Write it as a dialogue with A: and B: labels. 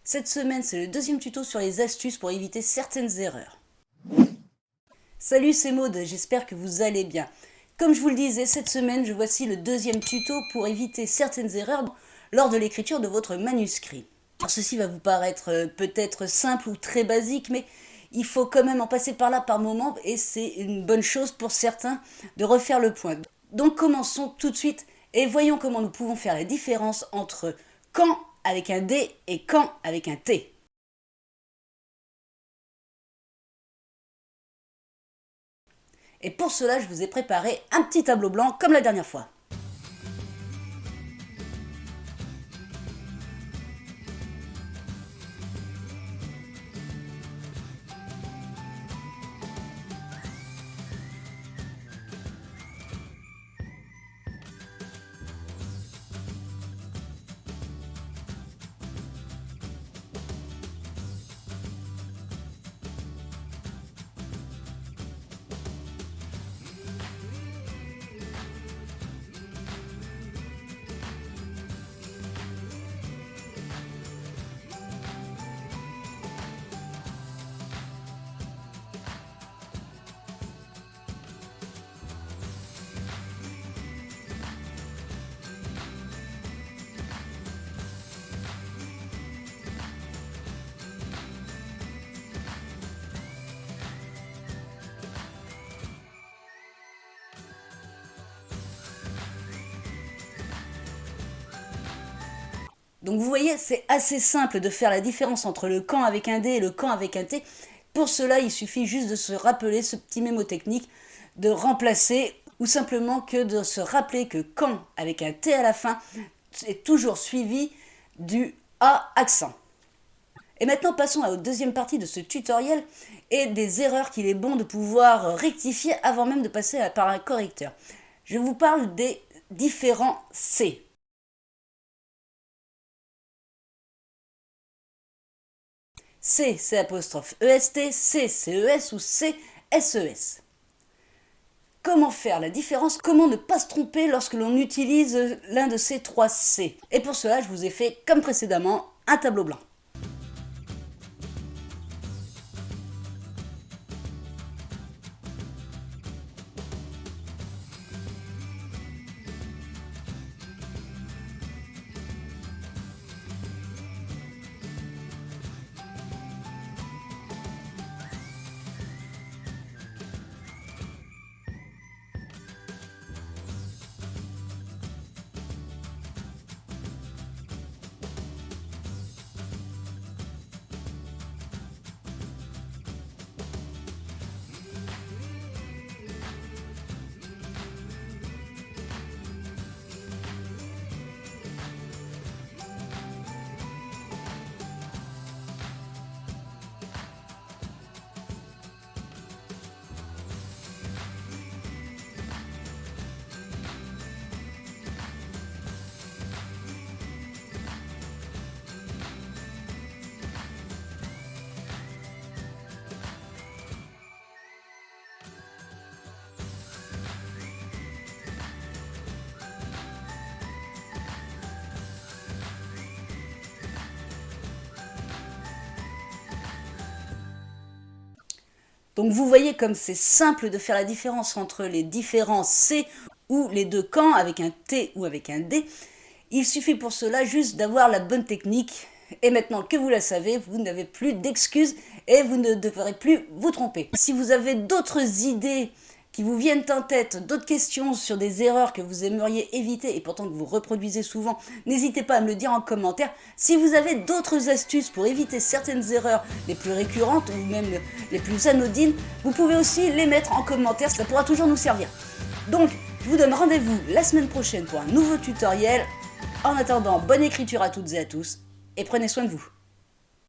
A: Cette semaine, c'est le deuxième tuto sur les astuces pour éviter certaines erreurs. Salut, c'est Maud, j'espère que vous allez bien. Comme je vous le disais, cette semaine, je voici le deuxième tuto pour éviter certaines erreurs lors de l'écriture de votre manuscrit. Alors, ceci va vous paraître peut-être simple ou très basique, mais il faut quand même en passer par là par moment et c'est une bonne chose pour certains de refaire le point. Donc commençons tout de suite et voyons comment nous pouvons faire la différence entre quand avec un D et quand avec un T. Et pour cela, je vous ai préparé un petit tableau blanc comme la dernière fois. Donc vous voyez, c'est assez simple de faire la différence entre le quand avec un D et le quand avec un T. Pour cela, il suffit juste de se rappeler ce petit mémotechnique, de remplacer ou simplement que de se rappeler que quand avec un T à la fin, c'est toujours suivi du A accent. Et maintenant, passons à la deuxième partie de ce tutoriel et des erreurs qu'il est bon de pouvoir rectifier avant même de passer par un correcteur. Je vous parle des différents C. C, c'est apostrophe EST, C, CES ou C, SES. Comment faire la différence? Comment ne pas se tromper lorsque l'on utilise l'un de ces trois C? Et pour cela, je vous ai fait, comme précédemment, un tableau blanc. Donc vous voyez comme c'est simple de faire la différence entre les différents C ou les deux quand avec un T ou avec un D. Il suffit pour cela juste d'avoir la bonne technique. Et maintenant que vous la savez, vous n'avez plus d'excuses et vous ne devrez plus vous tromper. Si vous avez d'autres idées qui vous viennent en tête, d'autres questions sur des erreurs que vous aimeriez éviter et pourtant que vous reproduisez souvent, n'hésitez pas à me le dire en commentaire. Si vous avez d'autres astuces pour éviter certaines erreurs les plus récurrentes ou même les plus anodines, vous pouvez aussi les mettre en commentaire, ça pourra toujours nous servir. Donc, je vous donne rendez-vous la semaine prochaine pour un nouveau tutoriel. En attendant, bonne écriture à toutes et à tous et prenez soin de vous.